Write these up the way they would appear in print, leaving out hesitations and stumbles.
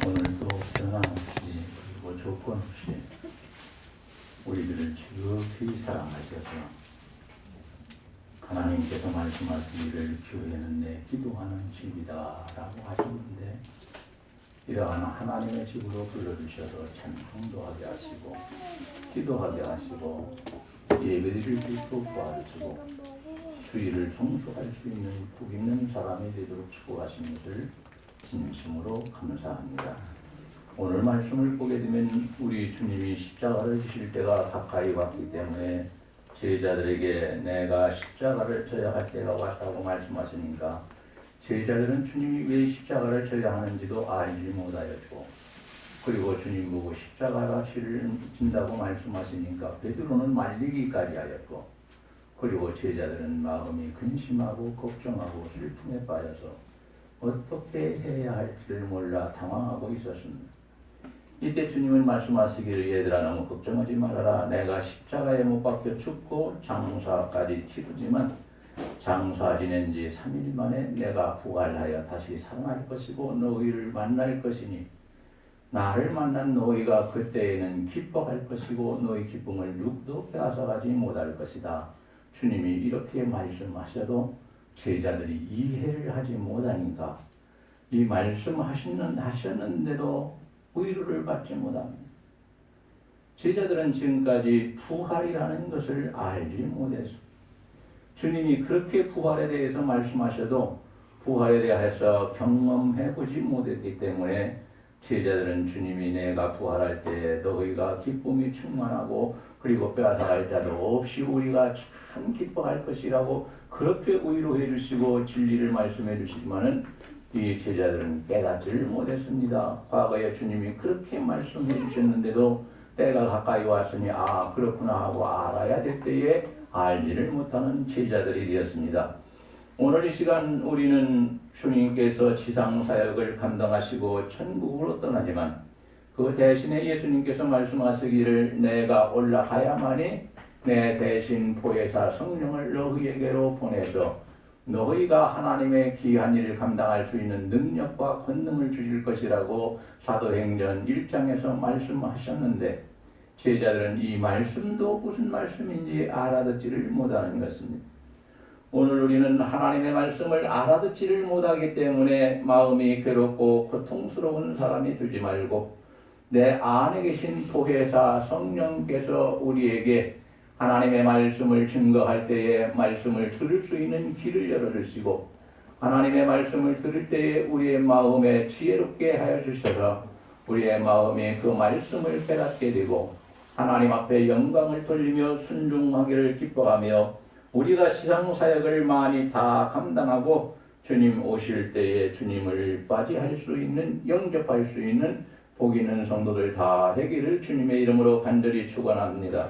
오늘도 변함없이 그리고 조건 없이 우리들을 지극히 사랑하셔서 하나님께서 말씀하시기를 교회는 내 기도하는 집이다 라고 하셨는데, 이러한 하나님의 집으로 불러주셔서 찬송도 하게 하시고 기도하게 하시고 예배드릴 수 있도록 도와주시고 주의를 성수할 수 있는 복 있는 사람이 되도록 축복하신 것을 진심으로 감사합니다. 오늘 말씀을 보게 되면 우리 주님이 십자가를 지실 때가 가까이 왔기 때문에 제자들에게 내가 십자가를 져야 할 때가 왔다고 말씀하시니까 제자들은 주님이 왜 십자가를 져야 하는지도 알지 못하였고, 그리고 주님 보고 십자가가 진다고 말씀하시니까 베드로는 말리기까지 하였고, 그리고 제자들은 마음이 근심하고 걱정하고 슬픔에 빠져서 어떻게 해야 할지를 몰라 당황하고 있었습니다. 이때 주님은 말씀하시기를 얘들아 너무 걱정하지 말아라. 내가 십자가에 못 박혀 죽고 장사까지 치르지만 장사 지낸 지 3일 만에 내가 부활하여 다시 살아날 것이고 너희를 만날 것이니 나를 만난 너희가 그때에는 기뻐할 것이고 너희 기쁨을 누구도 빼앗아가지 못할 것이다. 주님이 이렇게 말씀하셔도 제자들이 이해를 하지 못하니까 이 말씀하셨는데도 위로를 받지 못합니다. 제자들은 지금까지 부활이라는 것을 알지 못했습니다. 주님이 그렇게 부활에 대해서 말씀하셔도 부활에 대해서 경험해보지 못했기 때문에 제자들은 주님이 내가 부활할 때 너희가 기쁨이 충만하고 그리고 빼앗아갈 자도 없이 우리가 참 기뻐할 것이라고 그렇게 위로해 주시고 진리를 말씀해 주시지만은 이 제자들은 깨닫지를 못했습니다. 과거에 주님이 그렇게 말씀해 주셨는데도 때가 가까이 왔으니 아 그렇구나 하고 알아야 될 때에 알지를 못하는 제자들이 되었습니다. 오늘 이 시간 우리는 주님께서 지상사역을 감당하시고 천국으로 떠나지만 그 대신에 예수님께서 말씀하시기를 내가 올라가야만이 내 대신 보혜사 성령을 너희에게로 보내서 너희가 하나님의 귀한 일을 감당할 수 있는 능력과 권능을 주실 것이라고 사도행전 1장에서 말씀하셨는데 제자들은 이 말씀도 무슨 말씀인지 알아듣지를 못하는 것입니다. 오늘 우리는 하나님의 말씀을 알아듣지를 못하기 때문에 마음이 괴롭고 고통스러운 사람이 되지 말고 내 안에 계신 보혜사 성령께서 우리에게 하나님의 말씀을 증거할 때에 말씀을 들을 수 있는 길을 열어주시고 하나님의 말씀을 들을 때에 우리의 마음에 지혜롭게 하여 주셔서 우리의 마음이 그 말씀을 깨닫게 되고 하나님 앞에 영광을 돌리며 순종하기를 기뻐하며 우리가 지상사역을 많이 다 감당하고 주님 오실 때에 주님을 맞이할 수 있는 영접할 수 있는 복 있는 성도들 다 되기를 주님의 이름으로 간절히 축원합니다.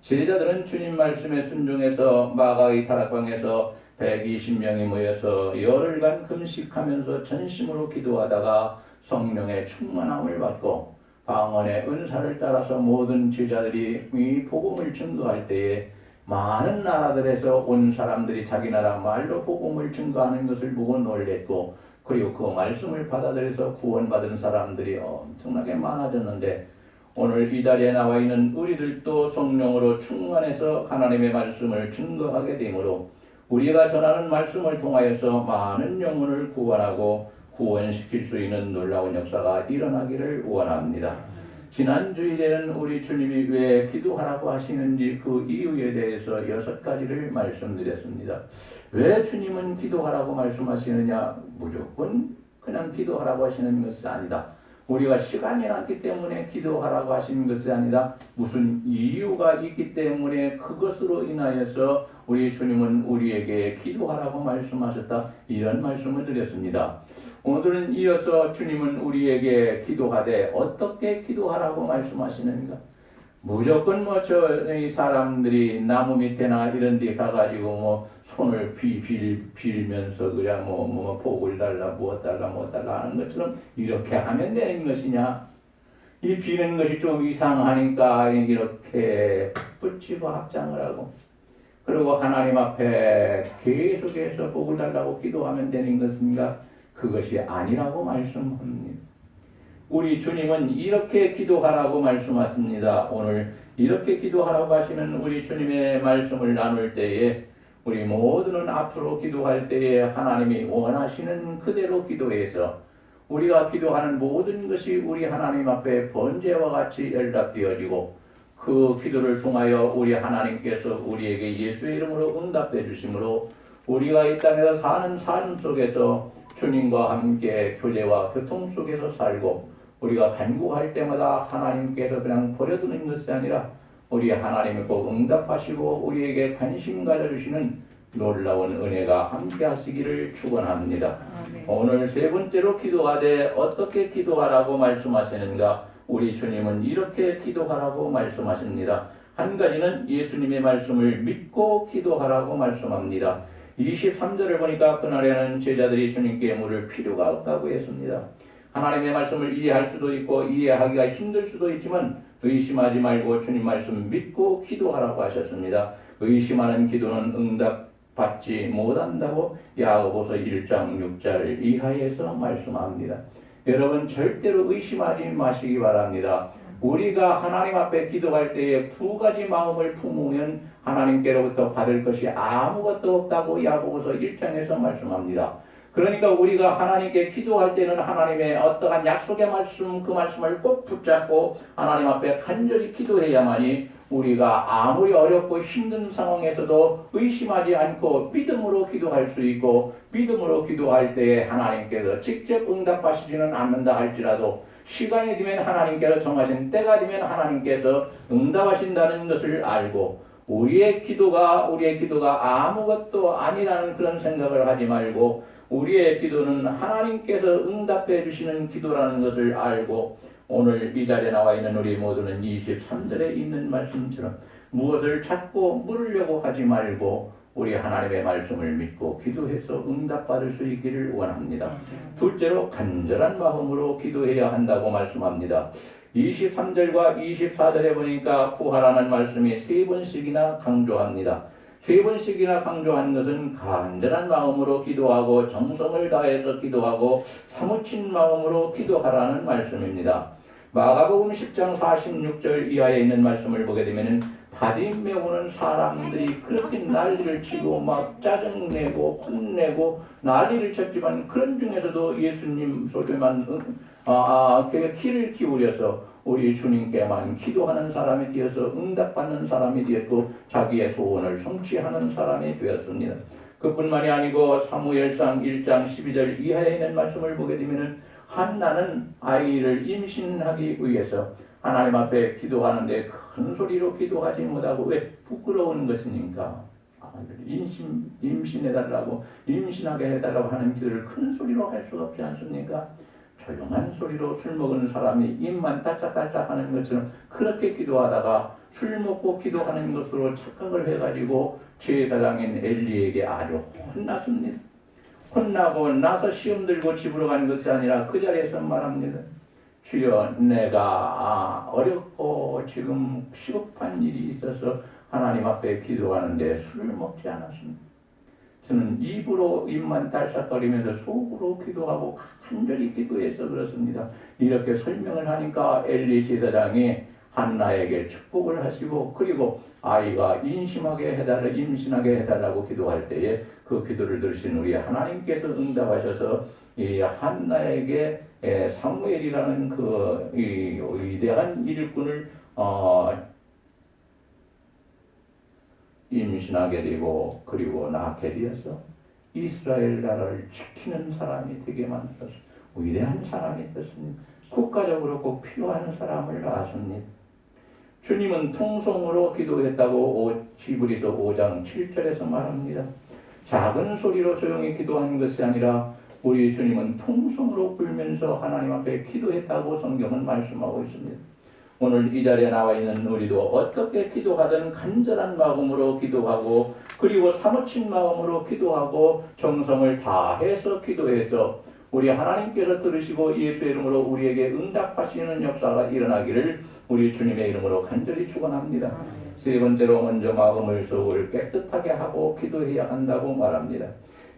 제자들은 주님 말씀에 순종해서 마가의 다락방에서 120명이 모여서 열흘간 금식하면서 전심으로 기도하다가 성령의 충만함을 받고 방언의 은사를 따라서 모든 제자들이 이 복음을 증거할 때에 많은 나라들에서 온 사람들이 자기 나라 말로 복음을 증거하는 것을 보고 놀랬고 그리고 그 말씀을 받아들여서 구원받은 사람들이 엄청나게 많아졌는데 오늘 이 자리에 나와 있는 우리들도 성령으로 충만해서 하나님의 말씀을 증거하게 되므로 우리가 전하는 말씀을 통하여서 많은 영혼을 구원하고 구원시킬 수 있는 놀라운 역사가 일어나기를 원합니다. 지난 주일에는 우리 주님이 왜 기도하라고 하시는지 그 이유에 대해서 6가지를 말씀드렸습니다. 왜 주님은 기도하라고 말씀하시느냐? 무조건 그냥 기도하라고 하시는 것이 아니다. 우리가 시간이 났기 때문에 기도하라고 하시는 것이 아니라 무슨 이유가 있기 때문에 그것으로 인하여서 우리 주님은 우리에게 기도하라고 말씀하셨다. 이런 말씀을 드렸습니다. 오늘은 이어서 주님은 우리에게 기도하되 어떻게 기도하라고 말씀하시는가? 무조건 저희 사람들이 나무 밑에나 이런 데 가가지고 손을 빌면서 그냥 복을 달라 무엇 달라 하는 것처럼 이렇게 하면 되는 것이냐? 이 비는 것이 좀 이상하니까 이렇게 붙이고 합장을 하고 그리고 하나님 앞에 계속해서 복을 달라고 기도하면 되는 것인가? 그것이 아니라고 말씀합니다. 우리 주님은 이렇게 기도하라고 말씀하십니다. 오늘 이렇게 기도하라고 하시는 우리 주님의 말씀을 나눌 때에 우리 모두는 앞으로 기도할 때에 하나님이 원하시는 그대로 기도해서 우리가 기도하는 모든 것이 우리 하나님 앞에 번제와 같이 연락되어지고 그 기도를 통하여 우리 하나님께서 우리에게 예수의 이름으로 응답해 주심으로 우리가 이 땅에서 사는 삶 속에서 주님과 함께 교제와 교통 속에서 살고 우리가 간구할 때마다 하나님께서 그냥 버려두는 것이 아니라 우리 하나님이 꼭 응답하시고 우리에게 관심 가져주시는 놀라운 은혜가 함께 하시기를 축원합니다. 오늘 세 번째로 기도하되 어떻게 기도하라고 말씀하시는가? 우리 주님은 이렇게 기도하라고 말씀하십니다. 한 가지는 예수님의 말씀을 믿고 기도하라고 말씀합니다. 23절을 보니까 그날에는 제자들이 주님께 물을 필요가 없다고 했습니다. 하나님의 말씀을 이해할 수도 있고 이해하기가 힘들 수도 있지만 의심하지 말고 주님 말씀 믿고 기도하라고 하셨습니다. 의심하는 기도는 응답받지 못한다고 야고보서 1장 6절 이하에서 말씀합니다. 여러분 절대로 의심하지 마시기 바랍니다. 우리가 하나님 앞에 기도할 때에 두 가지 마음을 품으면 하나님께로부터 받을 것이 아무것도 없다고 야고보서 1장에서 말씀합니다. 그러니까 우리가 하나님께 기도할 때는 하나님의 어떠한 약속의 말씀 그 말씀을 꼭 붙잡고 하나님 앞에 간절히 기도해야만이 우리가 아무리 어렵고 힘든 상황에서도 의심하지 않고 믿음으로 기도할 수 있고 믿음으로 기도할 때에 하나님께서 직접 응답하시지는 않는다 할지라도 시간이 되면 하나님께서 정하신 때가 되면 하나님께서 응답하신다는 것을 알고 우리의 기도가 아무것도 아니라는 그런 생각을 하지 말고 우리의 기도는 하나님께서 응답해 주시는 기도라는 것을 알고 오늘 이 자리에 나와 있는 우리 모두는 23절에 있는 말씀처럼 무엇을 찾고 물으려고 하지 말고 우리 하나님의 말씀을 믿고 기도해서 응답받을 수 있기를 원합니다. 둘째로 간절한 마음으로 기도해야 한다고 말씀합니다. 23절과 24절에 보니까 구하라는 말씀이 세 번씩이나 강조합니다. 세 번씩이나 강조한 것은 간절한 마음으로 기도하고 정성을 다해서 기도하고 사무친 마음으로 기도하라는 말씀입니다. 마가복음 10장 46절 이하에 있는 말씀을 보게 되면 바디 메우는 사람들이 그렇게 난리를 치고 막 짜증내고 혼내고 난리를 쳤지만 그런 중에서도 예수님 소리만 귀를 기울여서 우리 주님께만 기도하는 사람이 되어서 응답받는 사람이 되었고 자기의 소원을 성취하는 사람이 되었습니다. 그뿐만이 아니고 사무엘상 1장 12절 이하에 있는 말씀을 보게 되면 한나는 아이를 임신하기 위해서 하나님 앞에 기도하는데 큰 소리로 기도하지 못하고 왜 부끄러운 것입니까? 임신해달라고 임신하게 해달라고 하는 기도를 큰 소리로 할 수가 없지 않습니까? 조용한 소리로 술 먹은 사람이 입만 딸짝딸짝 하는 것처럼 그렇게 기도하다가 술 먹고 기도하는 것으로 착각을 해가지고 제사장인 엘리에게 아주 혼났습니다. 혼나고 나서 시험 들고 집으로 간 것이 아니라 그 자리에서 말합니다. 주여 내가 어렵고 지금 시급한 일이 있어서 하나님 앞에 기도하는데 술을 먹지 않았습니다. 저는 입으로 입만 딸싹거리면서 속으로 기도하고 간절히 기도해서 그렇습니다. 이렇게 설명을 하니까 엘리 제사장이 한나에게 축복을 하시고 그리고 아이가 임신하게 해달라고 기도할 때에 그 기도를 들으신 우리 하나님께서 응답하셔서 이 한나에게 사무엘이라는 그 위대한 일꾼을 임신하게 되고 그리고 낳게 되어서 이스라엘 나라를 지키는 사람이 되게 만들어서 위대한 사람이 됐습니다. 국가적으로 꼭 필요한 사람을 낳았습니다. 주님은 통성으로 기도했다고 히브리서 5장 7절에서 말합니다. 작은 소리로 조용히 기도하는 것이 아니라 우리 주님은 통성으로 불면서 하나님 앞에 기도했다고 성경은 말씀하고 있습니다. 오늘 이 자리에 나와 있는 우리도 어떻게 기도하든 간절한 마음으로 기도하고 그리고 사무친 마음으로 기도하고 정성을 다해서 기도해서 우리 하나님께서 들으시고 예수의 이름으로 우리에게 응답하시는 역사가 일어나기를 우리 주님의 이름으로 간절히 축원합니다. 세 번째로 먼저 마음을 속을 깨끗하게 하고 기도해야 한다고 말합니다.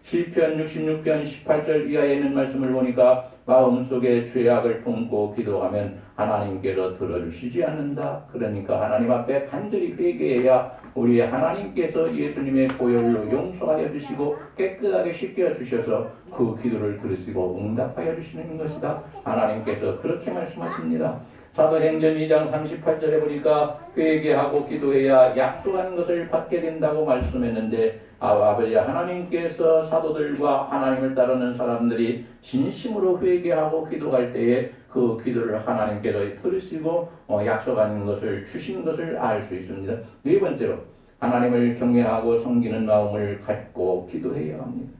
시편 66편 18절 이하에 있는 말씀을 보니까 마음속에 죄악을 품고 기도하면 하나님께서 들어주시지 않는다. 그러니까 하나님 앞에 간절히 회개해야 우리 하나님께서 예수님의 보혈로 용서하여 주시고 깨끗하게 씻겨 주셔서 그 기도를 들으시고 응답하여 주시는 것이다. 하나님께서 그렇게 말씀하십니다. 사도행전 2장 38절에 보니까 회개하고 기도해야 약속한 것을 받게 된다고 말씀했는데 아버지 하나님께서 사도들과 하나님을 따르는 사람들이 진심으로 회개하고 기도할 때에 그 기도를 하나님께서 들으시고 약속한 것을 주신 것을 알 수 있습니다. 네 번째로 하나님을 경외하고 섬기는 마음을 갖고 기도해야 합니다.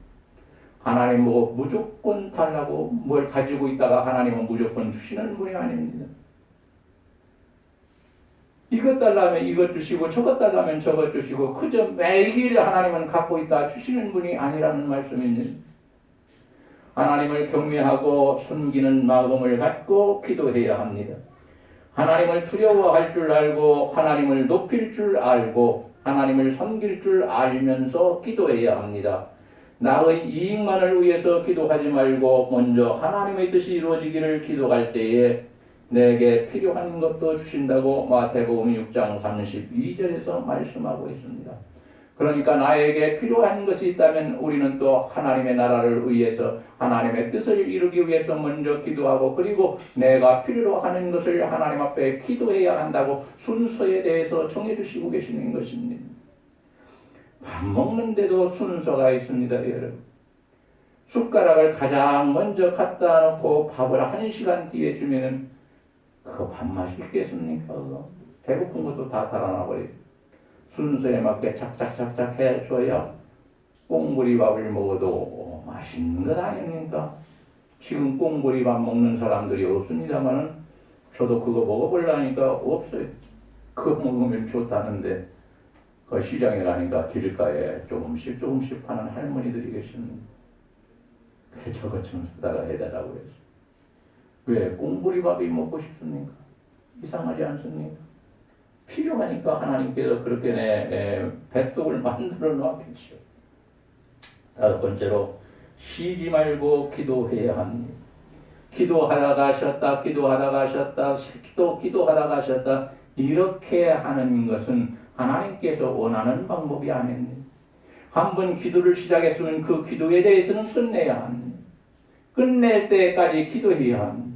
하나님 보고 무조건 달라고 뭘 가지고 있다가 하나님은 무조건 주시는 분이 아닙니다. 이것 달라면 이것 주시고 저것 달라면 저것 주시고 그저 매일 하나님은 갖고 있다 주시는 분이 아니라는 말씀입니다. 하나님을 경외하고 섬기는 마음을 갖고 기도해야 합니다. 하나님을 두려워할 줄 알고 하나님을 높일 줄 알고 하나님을 섬길 줄 알면서 기도해야 합니다. 나의 이익만을 위해서 기도하지 말고 먼저 하나님의 뜻이 이루어지기를 기도할 때에 내게 필요한 것도 주신다고 마태복음 6장 32절에서 말씀하고 있습니다. 그러니까 나에게 필요한 것이 있다면 우리는 또 하나님의 나라를 위해서 하나님의 뜻을 이루기 위해서 먼저 기도하고 그리고 내가 필요로 하는 것을 하나님 앞에 기도해야 한다고 순서에 대해서 정해주시고 계시는 것입니다. 밥 먹는데도 순서가 있습니다, 여러분. 숟가락을 가장 먼저 갖다 놓고 밥을 1시간 뒤에 주면은 그 밥맛이 있겠습니까? 배고픈 것도 다 달아나버리고 순서에 맞게 착착착착 해줘야 꽁보리밥을 먹어도 맛있는 것 아닙니까? 지금 꽁보리밥 먹는 사람들이 없습니다만은 저도 그거 먹어보려니까 없어요. 그거 먹으면 좋다는데 그 시장에 가니까 길가에 조금씩 파는 할머니들이 계십니다. 저거 좀 사다가 해달라고 했어요. 왜? 꽁보리밥이 먹고 싶습니까? 이상하지 않습니까? 필요하니까 하나님께서 그렇게 내 뱃속을 만들어 놓았겠죠. 다섯 번째로 쉬지 말고 기도해야 합니다. 기도하다가 쉬었다, 기도하다가 쉬었다, 기도하다가 쉬었다 이렇게 하는 것은 하나님께서 원하는 방법이 아닙니다. 한번 기도를 시작했으면 그 기도에 대해서는 끝내야 합니다. 끝낼 때까지 기도해야 합니다.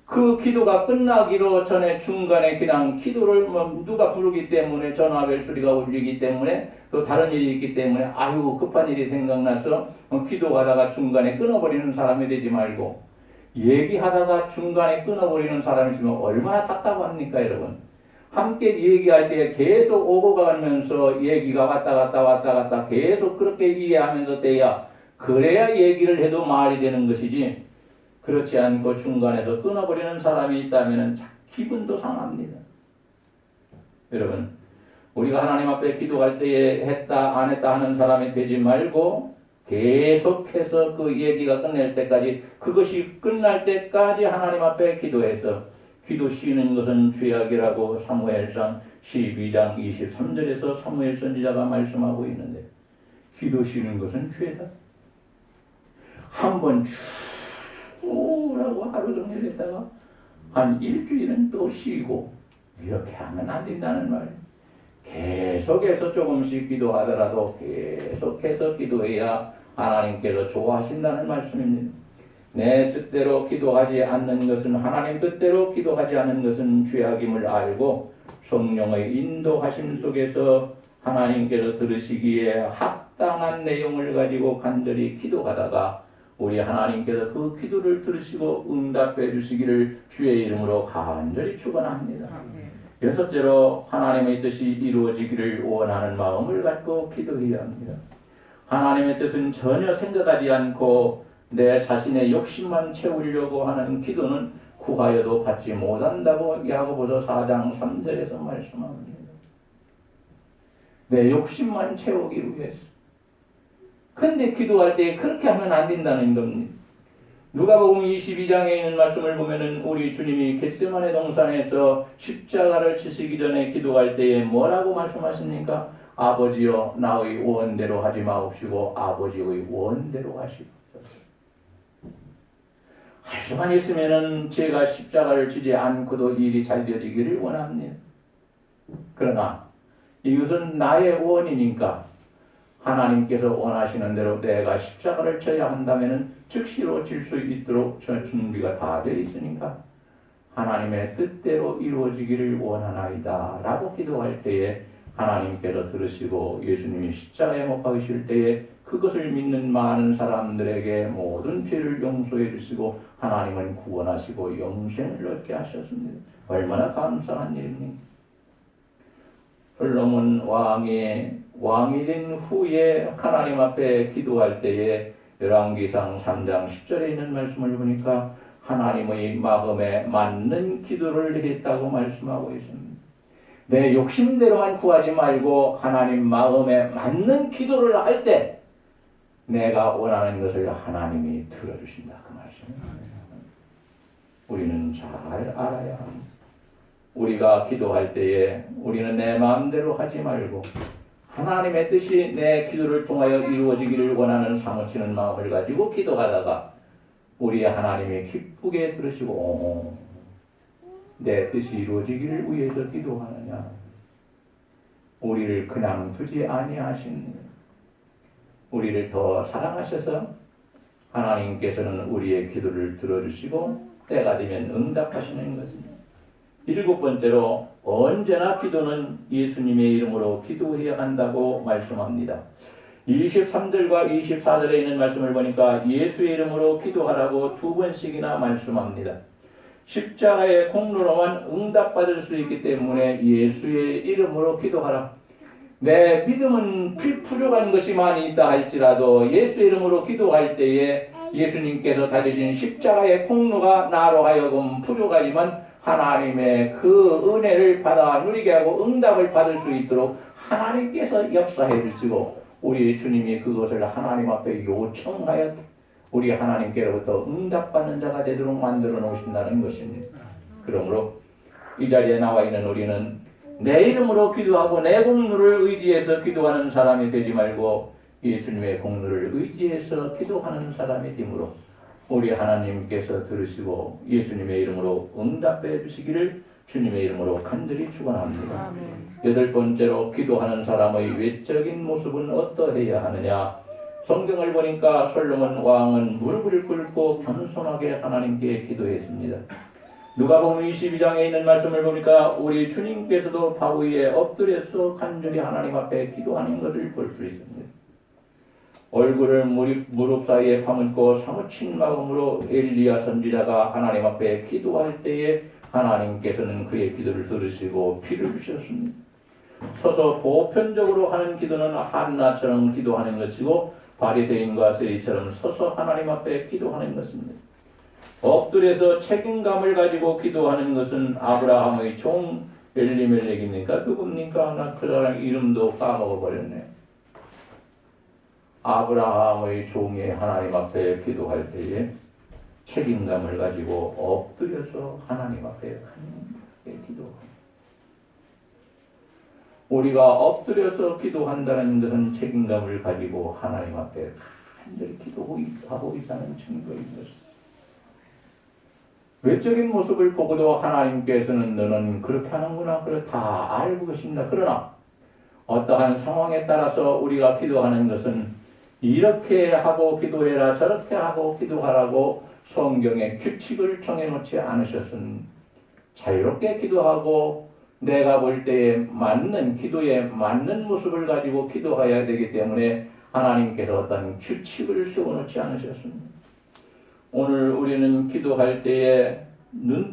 그 기도가 끝나기로 전에 중간에 그냥 기도를 누가 부르기 때문에 전화벨 소리가 울리기 때문에 또 다른 일이 있기 때문에 아유 급한 일이 생각나서 기도하다가 중간에 끊어버리는 사람이 되지 말고 얘기하다가 중간에 끊어버리는 사람이 있으면 얼마나 답답합니까 여러분. 함께 얘기할 때 계속 오고 가면서 얘기가 왔다 갔다 계속 그렇게 이해하면서 돼야 그래야 얘기를 해도 말이 되는 것이지 그렇지 않고 중간에서 끊어버리는 사람이 있다면 기분도 상합니다. 여러분 우리가 하나님 앞에 기도할 때에 했다 안 했다 하는 사람이 되지 말고 계속해서 그 얘기가 끝날 때까지 그것이 끝날 때까지 하나님 앞에 기도해서 기도 쉬는 것은 죄악이라고 사무엘상 12장 23절에서 사무엘 선지자가 말씀하고 있는데 기도 쉬는 것은 죄다. 한번 라고 하루 종일 했다가 한 일주일은 또 쉬고 이렇게 하면 안 된다는 말이에요. 계속해서 조금씩 기도하더라도 계속해서 기도해야 하나님께서 좋아하신다는 말씀입니다. 내 뜻대로 기도하지 않는 것은 하나님 뜻대로 기도하지 않는 것은 죄악임을 알고 성령의 인도하심 속에서 하나님께서 들으시기에 합당한 내용을 가지고 간절히 기도하다가 우리 하나님께서 그 기도를 들으시고 응답해 주시기를 주의 이름으로 간절히 축원합니다. 여섯째로 하나님의 뜻이 이루어지기를 원하는 마음을 갖고 기도해야 합니다. 하나님의 뜻은 전혀 생각하지 않고 내 자신의 욕심만 채우려고 하는 기도는 구하여도 받지 못한다고 야고보서 4장 3절에서 말씀합니다. 내 욕심만 채우기 위해서. 그런데 기도할 때 그렇게 하면 안 된다는 겁니다. 누가복음 22장에 있는 말씀을 보면은 우리 주님이 겟세마네 동산에서 십자가를 치시기 전에 기도할 때에 뭐라고 말씀하십니까? 아버지여 나의 원대로 하지 마옵시고 아버지의 원대로 하시옵소서. 할 수만 있으면은 제가 십자가를 지지 않고도 일이 잘 되어지기를 원합니다. 그러나 이것은 나의 원이니까 하나님께서 원하시는 대로 내가 십자가를 져야 한다면은 즉시로 질 수 있도록 준비가 다 되어 있으니까 하나님의 뜻대로 이루어지기를 원하나이다 라고 기도할 때에 하나님께서 들으시고 예수님이 십자가에 못 박으실 때에 그것을 믿는 많은 사람들에게 모든 죄를 용서해 주시고 하나님은 구원하시고 영생을 얻게 하셨습니다. 얼마나 감사한 일입니까? 솔로몬 왕이 된 후에 하나님 앞에 기도할 때에 열왕기상 3장 10절에 있는 말씀을 보니까 하나님의 마음에 맞는 기도를 했다고 말씀하고 있습니다. 내 욕심대로만 구하지 말고 하나님 마음에 맞는 기도를 할 때 내가 원하는 것을 하나님이 들어주신다 그 말씀입니다. 우리는 잘 알아야 합니다. 우리가 기도할 때에 우리는 내 마음대로 하지 말고 하나님의 뜻이 내 기도를 통하여 이루어지기를 원하는 사모치는 마음을 가지고 기도하다가 우리 하나님이 기쁘게 들으시고 내 뜻이 이루어지기를 위해서 기도하느냐 우리를 그냥 두지 아니하신 우리를 더 사랑하셔서 하나님께서는 우리의 기도를 들어주시고 때가 되면 응답하시는 것입니다. 7번째로 언제나 기도는 예수님의 이름으로 기도해야 한다고 말씀합니다. 23절과 24절에 있는 말씀을 보니까 예수의 이름으로 기도하라고 2번씩이나 말씀합니다. 십자가의 공로로만 응답받을 수 있기 때문에 예수의 이름으로 기도하라. 내 믿음은 부족한 것이 많이 있다 할지라도 예수의 이름으로 기도할 때에 예수님께서 달리신 십자가의 공로가 나로 하여금 부족하지만 하나님의 그 은혜를 받아 누리게 하고 응답을 받을 수 있도록 하나님께서 역사해 주시고 우리 주님이 그것을 하나님 앞에 요청하여 우리 하나님께로부터 응답받는 자가 되도록 만들어 놓으신다는 것입니다. 그러므로 이 자리에 나와 있는 우리는 내 이름으로 기도하고 내 공로를 의지해서 기도하는 사람이 되지 말고 예수님의 공로를 의지해서 기도하는 사람이 되므로 우리 하나님께서 들으시고 예수님의 이름으로 응답해 주시기를 주님의 이름으로 간절히 축원합니다. 8번째로 기도하는 사람의 외적인 모습은 어떠해야 하느냐? 성경을 보니까 솔로몬 왕은 무릎을 꿇고 겸손하게 하나님께 기도했습니다. 누가복음 22장에 있는 말씀을 보니까 우리 주님께서도 바 위에 엎드려서 간절히 하나님 앞에 기도하는 것을 볼 수 있습니다. 얼굴을 무릎 사이에 파묻고 사무친 마음으로 엘리야 선지자가 하나님 앞에 기도할 때에 하나님께서는 그의 기도를 들으시고 피를 주셨습니다. 서서 보편적으로 하는 기도는 한나처럼 기도하는 것이고 바리새인과 세리처럼 서서 하나님 앞에 기도하는 것입니다. 엎드려서 책임감을 가지고 기도하는 것은 아브라함의 종 엘리멜렉입니까? 누굽니까? 나 그 사람 이름도 까먹어버렸네. 아브라함의 종이 하나님 앞에 기도할 때에 책임감을 가지고 엎드려서 하나님 앞에 간절히 기도합니다. 우리가 엎드려서 기도한다는 것은 책임감을 가지고 하나님 앞에 간절히 기도하고 있다는 증거인 것입니다. 외적인 모습을 보고도 하나님께서는 너는 그렇게 하는구나 다 알고 계십니다. 그러나 어떠한 상황에 따라서 우리가 기도하는 것은 이렇게 하고 기도해라 저렇게 하고 기도하라고 성경에 규칙을 정해놓지 않으셨으니 자유롭게 기도하고 내가 볼 때에 맞는 기도에 맞는 모습을 가지고 기도해야 되기 때문에 하나님께서 어떤 규칙을 세워놓지 않으셨습니다. 오늘 우리는 기도할 때에 눈을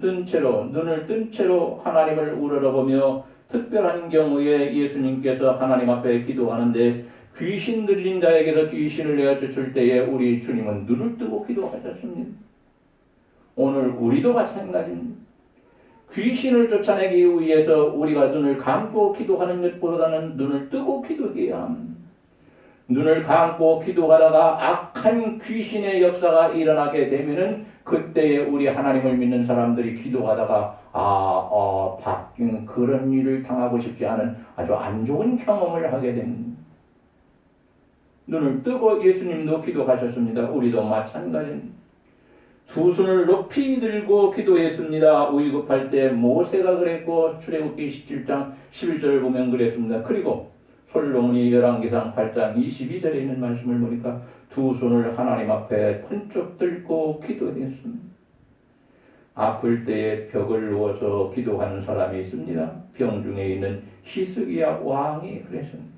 뜬 채로 하나님을 우러러보며 특별한 경우에 예수님께서 하나님 앞에 기도하는데 귀신 들린 자에게서 귀신을 내어쫓을 때에 우리 주님은 눈을 뜨고 기도하셨습니다. 오늘 우리도 마찬가지입니다. 귀신을 쫓아내기 위해서 우리가 눈을 감고 기도하는 것보다는 눈을 뜨고 기도해야 합니다. 눈을 감고 기도하다가 악한 귀신의 역사가 일어나게 되면은 그때에 우리 하나님을 믿는 사람들이 기도하다가 바뀐 그런 일을 당하고 싶지 않은 아주 안 좋은 경험을 하게 됩니다. 눈을 뜨고 예수님도 기도하셨습니다. 우리도 마찬가지입니다. 두 손을 높이 들고 기도했습니다. 위급할 때 모세가 그랬고 출애굽기 17장 11절을 보면 그랬습니다. 그리고 솔로몬이 열왕기상 8장 22절에 있는 말씀을 보니까 두 손을 하나님 앞에 번쩍 들고 기도했습니다. 아플 때에 벽을 누워서 기도하는 사람이 있습니다. 병중에 있는 히스기야 왕이 그랬습니다.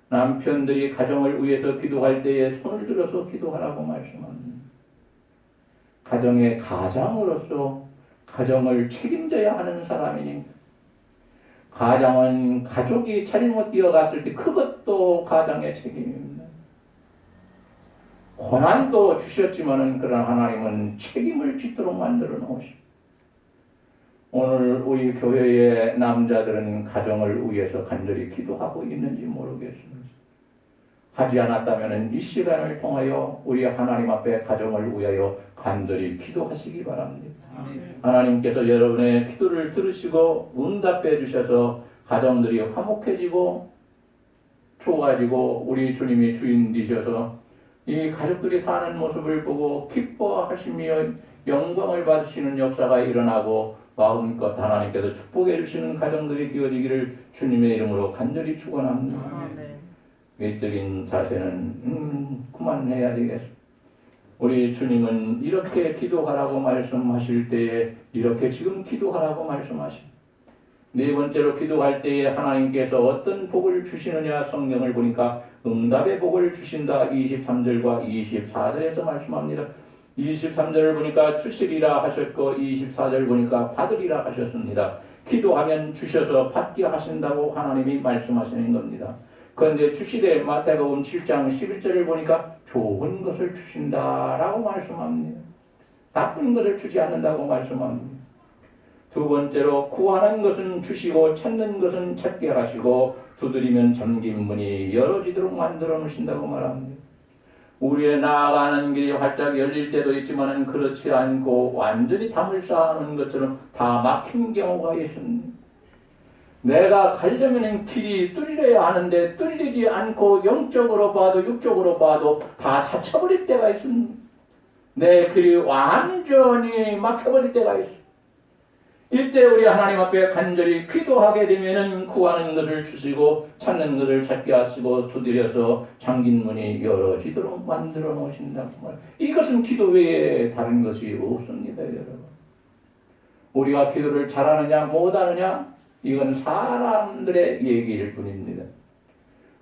남편들이 가정을 위해서 기도할 때에 손을 들어서 기도하라고 말씀합니다. 가정의 가장으로서 가정을 책임져야 하는 사람이니 가장은 가족이 잘못 뛰어갔을 때 그것도 가장의 책임입니다. 고난도 주셨지만은 그런 하나님은 책임을 짓도록 만들어 놓으십니다. 오늘 우리 교회의 남자들은 가정을 위해서 간절히 기도하고 있는지 모르겠습니다. 하지 않았다면 이 시간을 통하여 우리 하나님 앞에 가정을 위하여 간절히 기도하시기 바랍니다. 하나님께서 여러분의 기도를 들으시고 응답해 주셔서 가정들이 화목해지고 좋아지고 우리 주님이 주인 되셔서 이 가족들이 사는 모습을 보고 기뻐하시며 영광을 받으시는 역사가 일어나고 마음껏 하나님께서 축복해 주시는 가정들이 되어지기를 주님의 이름으로 간절히 축원합니다. 외적인 자세는 그만해야 되겠습니다. 우리 주님은 이렇게 기도하라고 말씀하실 때에 이렇게 지금 기도하라고 말씀하십니다. 네 번째로 기도할 때에 하나님께서 어떤 복을 주시느냐 성경을 보니까 응답의 복을 주신다. 23절과 24절에서 말씀합니다. 23절을 보니까 주시리라 하셨고 24절 보니까 받으리라 하셨습니다. 기도하면 주셔서 받게 하신다고 하나님이 말씀하시는 겁니다. 그런데 주시되 마태복음 7장 11절을 보니까 좋은 것을 주신다라고 말씀합니다. 나쁜 것을 주지 않는다고 말씀합니다. 두 번째로 구하는 것은 주시고 찾는 것은 찾게 하시고 두드리면 잠긴 문이 열어지도록 만들어 놓으신다고 말합니다. 우리의 나아가는 길이 활짝 열릴 때도 있지만 그렇지 않고 완전히 담을 쌓아놓은 것처럼 다 막힌 경우가 있습니다. 내가 가려면 길이 뚫려야 하는데 뚫리지 않고 영적으로 봐도 육적으로 봐도 다 닫혀버릴 때가 있습니다. 내 길이 완전히 막혀버릴 때가 있습니다. 이때 우리 하나님 앞에 간절히 기도하게 되면은 구하는 것을 주시고 찾는 것을 찾게 하시고 두드려서 잠긴 문이 열어지도록 만들어 놓으신다고 말. 이것은 기도 외에 다른 것이 없습니다, 여러분. 우리가 기도를 잘하느냐 못하느냐 이건 사람들의 얘기일 뿐입니다.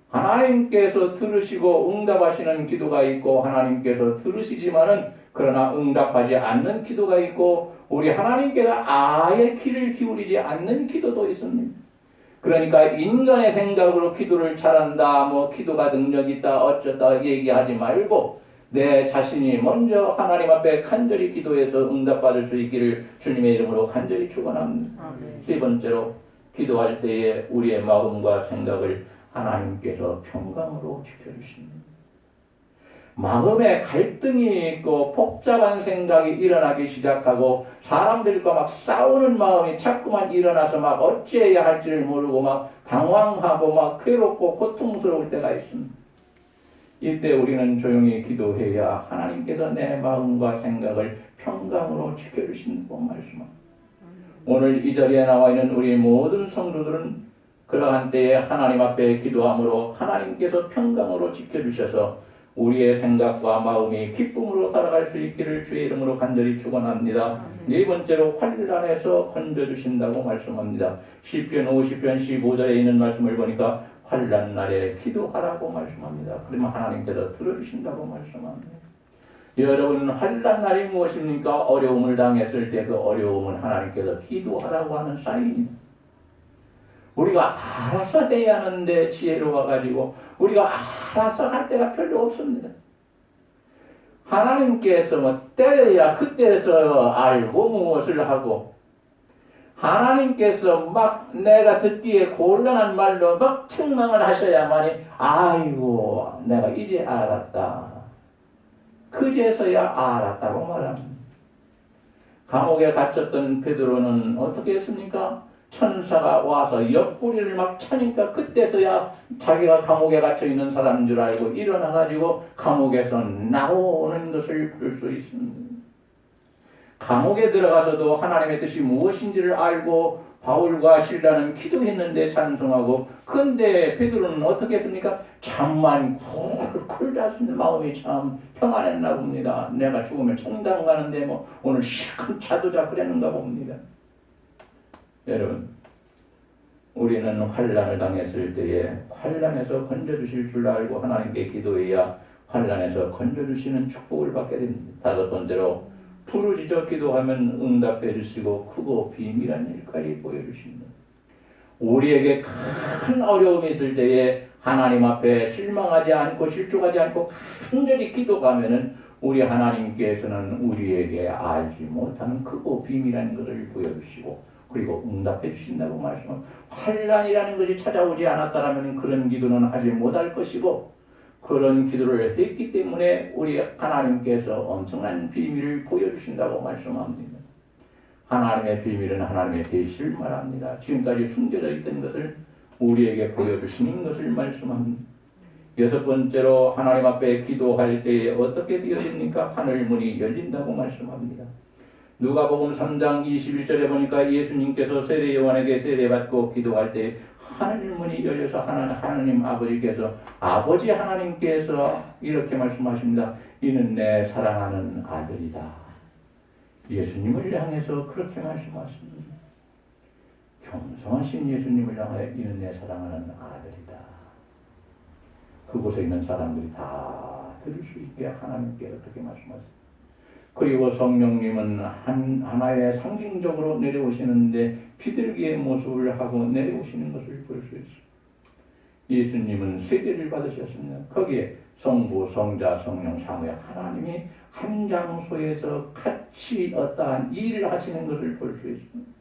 하나님께서 들으시고 응답하시는 기도가 있고 하나님께서 들으시지만은 그러나 응답하지 않는 기도가 있고 우리 하나님께서 아예 귀를 기울이지 않는 기도도 있습니다. 그러니까 인간의 생각으로 기도를 잘한다, 기도가 능력 있다, 어쩌다 얘기하지 말고 내 자신이 먼저 하나님 앞에 간절히 기도해서 응답받을 수 있기를 주님의 이름으로 간절히 축원합니다. 세 번째로 기도할 때에 우리의 마음과 생각을 하나님께서 평강으로 지켜주십니다. 마음에 갈등이 있고 복잡한 생각이 일어나기 시작하고 사람들과 막 싸우는 마음이 자꾸만 일어나서 막 어찌해야 할지를 모르고 막 당황하고 막 괴롭고 고통스러울 때가 있습니다. 이때 우리는 조용히 기도해야 하나님께서 내 마음과 생각을 평강으로 지켜주신다고 말씀합니다. 오늘 이 자리에 나와 있는 우리 모든 성도들은 그러한 때에 하나님 앞에 기도함으로 하나님께서 평강으로 지켜주셔서 우리의 생각과 마음이 기쁨으로 살아갈 수 있기를 주의 이름으로 간절히 축원합니다. 네 번째로 환난에서 건져주신다고 말씀합니다. 시편 50편 15절에 있는 말씀을 보니까 환난 날에 기도하라고 말씀합니다. 그러면 하나님께서 들어주신다고 말씀합니다. 여러분 환난 날이 무엇입니까? 어려움을 당했을 때 그 어려움은 하나님께서 기도하라고 하는 사인입니다. 우리가 알아서 해야 하는데 지혜로워가지고 우리가 알아서 할 때가 별로 없습니다. 하나님께서 때려야 그때서 알고 무엇을 하고 하나님께서 막 내가 듣기에 곤란한 말로 막 책망을 하셔야만이 아이고 내가 이제 알았다. 그제서야 알았다고 말합니다. 감옥에 갇혔던 베드로는 어떻게 했습니까? 천사가 와서 옆구리를 막 차니까 그때서야 자기가 감옥에 갇혀 있는 사람인 줄 알고 일어나 가지고 감옥에서 나오는 것을 볼 수 있습니다. 감옥에 들어가서도 하나님의 뜻이 무엇인지를 알고 바울과 실라는 기도했는데 찬송하고, 근데 베드로는 어떻게 했습니까? 잠만 쿨쿨 잤습니다. 마음이 참 평안했나 봅니다. 내가 죽으면 천당 가는데 뭐 오늘 실컷 자도 자 그랬는가 봅니다. 여러분, 우리는 환난을 당했을 때에 환난에서 건져주실 줄 알고 하나님께 기도해야 환난에서 건져주시는 축복을 받게 됩니다. 다섯 번째로, 부르짖어 기도하면 응답해 주시고 크고 비밀한 일까지 보여주십니다. 우리에게 큰 어려움이 있을 때에 하나님 앞에 실망하지 않고 실족하지 않고 간절히 기도하면은 우리 하나님께서는 우리에게 알지 못하는 크고 비밀한 것을 보여주시고 그리고 응답해 주신다고 말씀합니다. 환난이라는 것이 찾아오지 않았다라면 그런 기도는 하지 못할 것이고, 그런 기도를 했기 때문에 우리 하나님께서 엄청난 비밀을 보여주신다고 말씀합니다. 하나님의 비밀은 하나님의 계시를 말합니다. 지금까지 숨겨져 있던 것을 우리에게 보여주시는 것을 말씀합니다. 여섯 번째로, 하나님 앞에 기도할 때에 어떻게 되어집니까? 하늘 문이 열린다고 말씀합니다. 누가복음 3장 21절에 보니까 예수님께서 세례 요한에게 세례받고 기도할 때 하늘 문이 열려서 하나님 아버지께서, 아버지 하나님께서 이렇게 말씀하십니다. 이는 내 사랑하는 아들이다. 예수님을 향해서 그렇게 말씀하십니다. 겸손하신 예수님을 향하여 이는 내 사랑하는 아들이다. 그곳에 있는 사람들이 다 들을 수 있게 하나님께서 그렇게 말씀하십니다. 그리고 성령님은 하나의 상징적으로 내려오시는데 비둘기의 모습을 하고 내려오시는 것을 볼 수 있습니다. 예수님은 세례를 받으셨습니다. 거기에 성부, 성자, 성령, 삼위 하나님이 한 장소에서 같이 어떠한 일을 하시는 것을 볼 수 있습니다.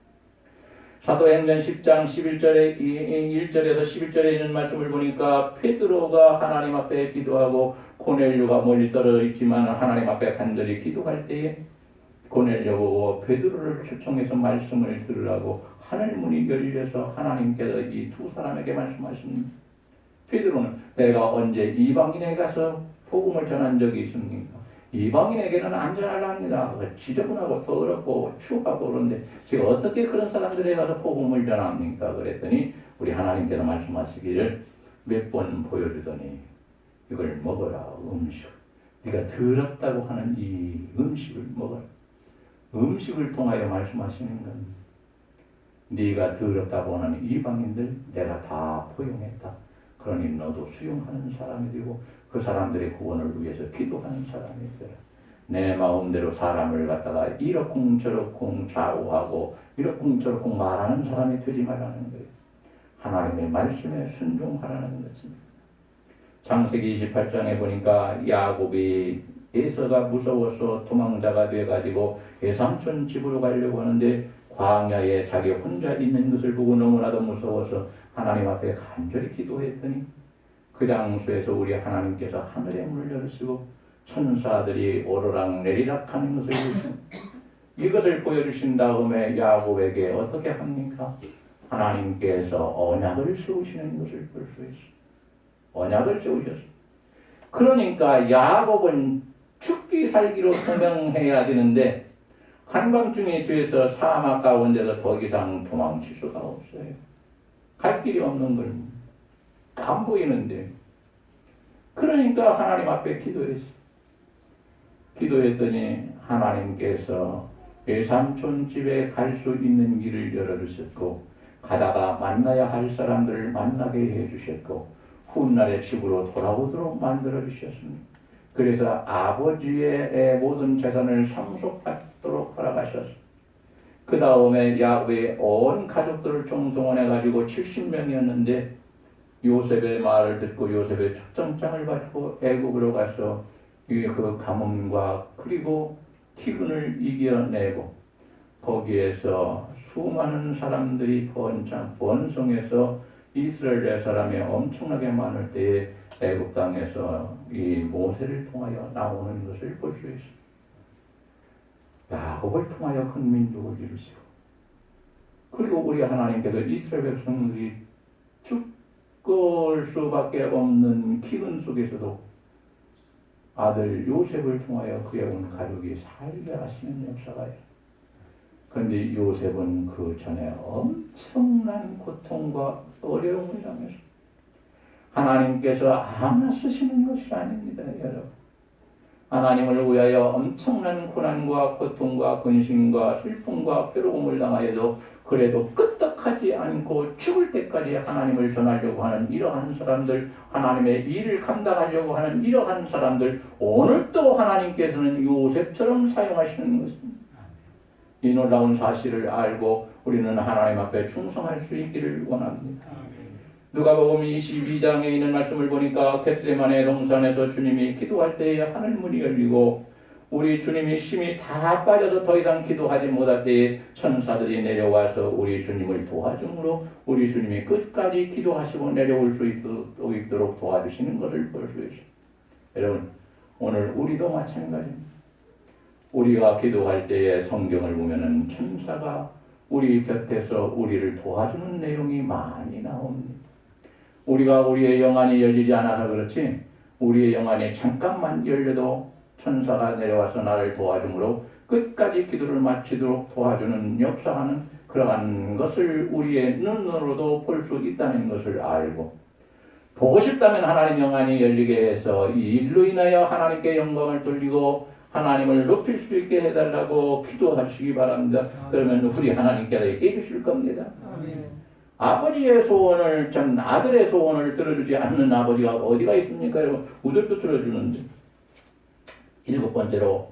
사도행전 10장 11절에 1절에서 11절에 있는 말씀을 보니까 베드로가 하나님 앞에 기도하고 고넬료가 멀리 떨어져 있지만 하나님 앞에 간절히 기도할 때에 고넬료 보고 베드로를 초청해서 말씀을 들으라고 하늘문이 열려서 하나님께서 이 두 사람에게 말씀하십니다. 베드로는 내가 언제 이방인에 가서 복음을 전한 적이 있습니까? 이방인에게는 안전하랍니다. 지저분하고 더럽고 추하고 그런데 제가 어떻게 그런 사람들에 가서 복음을 전합니까? 그랬더니 우리 하나님께서 말씀하시기를 몇 번 보여주더니 이걸 먹어라. 음식. 네가 더럽다고 하는 이 음식을 먹어라. 음식을 통하여 말씀하시는 건 네가 더럽다고 하는 이방인들 내가 다 포용했다. 그러니 너도 수용하는 사람이 되고 그 사람들의 구원을 위해서 기도하는 사람이 되라. 내 마음대로 사람을 갖다가 이러쿵저러쿵 좌우하고 이러쿵저러쿵 말하는 사람이 되지 말라는 거예요. 하나님의 말씀에 순종하라는 것입니다. 창세기 28장에 보니까 야곱이 에서가 무서워서 도망자가 돼가지고 외삼촌 집으로 가려고 하는데 광야에 자기 혼자 있는 것을 보고 너무나도 무서워서 하나님 앞에 간절히 기도했더니 그 장소에서 우리 하나님께서 하늘의 문을 열으시고 천사들이 오르락 내리락 하는 것을 보시고 이것을 보여주신 다음에 야곱에게 어떻게 합니까? 하나님께서 언약을 세우시는 것을 볼 수 있습니다. 언약을 세우셨습니다. 그러니까 야곱은 죽기 살기로 소명해야 되는데 한밤중에 뒤에서 사막 가운데서 더 이상 도망칠 수가 없어요. 갈 길이 없는 걸 안 보이는데. 그러니까 하나님 앞에 기도했어요. 기도했더니 하나님께서 외삼촌 집에 갈 수 있는 길을 열어주셨고 가다가 만나야 할 사람들을 만나게 해주셨고 훗날에 집으로 돌아오도록 만들어주셨습니다. 그래서 아버지의 모든 재산을 상속받도록 허락하셨습니다. 그 다음에 야곱의 온 가족들을 총동원해가지고 70명이었는데 요셉의 말을 듣고 요셉의 초청장을 받고 애국으로 가서 그 가뭄과 그리고 기근을 이겨내고 거기에서 수많은 사람들이 번성해서 이스라엘 사람이 엄청나게 많을 때에 애국 땅에서 이 모세를 통하여 나오는 것을 볼 수 있습니다. 야곱을 통하여 큰 민족을 이루시고, 그리고 우리 하나님께서 이스라엘 백성들이 죽을 수밖에 없는 기근 속에서도 아들 요셉을 통하여 그의 온 가족이 살게 하시는 역사가요. 그런데 요셉은 그 전에 엄청난 고통과 어려움을 당해서 하나님께서 아무나 쓰시는 것이 아닙니다, 여러분. 하나님을 위하여 엄청난 고난과 고통과 근심과 슬픔과 괴로움을 당하여도 그래도 끄떡하지 않고 죽을 때까지 하나님을 전하려고 하는 이러한 사람들, 하나님의 일을 감당하려고 하는 이러한 사람들, 오늘 또 하나님께서는 요셉처럼 사용하시는 것입니다. 이 놀라운 사실을 알고 우리는 하나님 앞에 충성할 수 있기를 원합니다. 누가복음 22장에 있는 말씀을 보니까 겟세마네 동산에서 주님이 기도할 때에 하늘문이 열리고 우리 주님이 힘이 다 빠져서 더 이상 기도하지 못할 때에 천사들이 내려와서 우리 주님을 도와줌으로 우리 주님이 끝까지 기도하시고 내려올 수 있도록 도와주시는 것을 볼 수 있습니다. 여러분, 오늘 우리도 마찬가지입니다. 우리가 기도할 때에 성경을 보면은 천사가 우리 곁에서 우리를 도와주는 내용이 많이 나옵니다. 우리가 우리의 영안이 열리지 않아서 그렇지 우리의 영안이 잠깐만 열려도 천사가 내려와서 나를 도와주므로 끝까지 기도를 마치도록 도와주는 역사하는 그러한 것을 우리의 눈으로도 볼 수 있다는 것을 알고, 보고 싶다면 하나님 영안이 열리게 해서 이 일로 인하여 하나님께 영광을 돌리고 하나님을 높일 수 있게 해달라고 기도하시기 바랍니다. 그러면 우리 하나님께서 해주실 겁니다. 아버지의 소원을, 전 아들의 소원을 들어주지 않는 아버지가 어디가 있습니까? 여러분, 우들도 들어주는데. 7번째로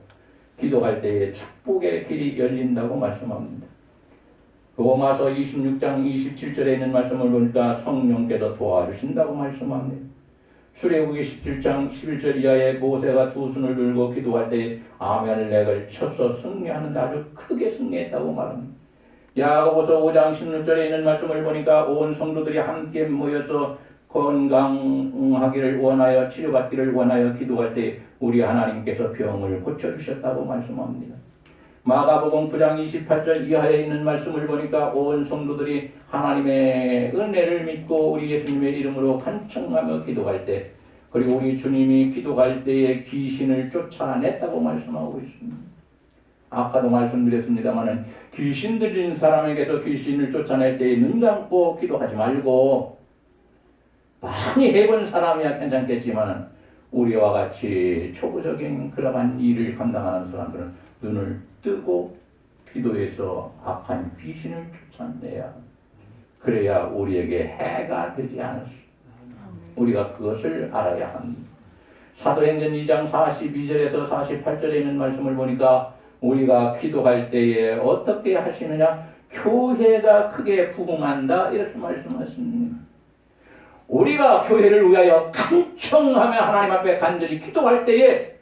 기도할 때에 축복의 길이 열린다고 말씀합니다. 로마서 26장 27절에 있는 말씀을 보니까 성령께서 도와주신다고 말씀합니다. 출애굽기 17장 11절 이하에 모세가 두 손을 들고 기도할 때 아멜렉을 쳐서 승리하는데 아주 크게 승리했다고 말합니다. 야고보서 5장 16절에 있는 말씀을 보니까 온 성도들이 함께 모여서 건강하기를 원하여 치료받기를 원하여 기도할 때 우리 하나님께서 병을 고쳐주셨다고 말씀합니다. 마가복음 9장 28절 이하에 있는 말씀을 보니까 온 성도들이 하나님의 은혜를 믿고 우리 예수님의 이름으로 간청하며 기도할 때, 그리고 우리 주님이 기도할 때에 귀신을 쫓아냈다고 말씀하고 있습니다. 아까도 말씀드렸습니다마는 귀신 들린 사람에게서 귀신을 쫓아낼 때에 눈 감고 기도하지 말고, 많이 해본 사람이야 괜찮겠지만 우리와 같이 초보적인 그러한 일을 감당하는 사람들은 눈을 뜨고 기도해서 악한 귀신을 쫓아내야, 그래야 우리에게 해가 되지 않을 수, 우리가 그것을 알아야 합니다. 사도행전 2장 42절에서 48절에 있는 말씀을 보니까 우리가 기도할 때에 어떻게 하시느냐, 교회가 크게 부흥한다 이렇게 말씀하십니다. 우리가 교회를 위하여 간청하며 하나님 앞에 간절히 기도할 때에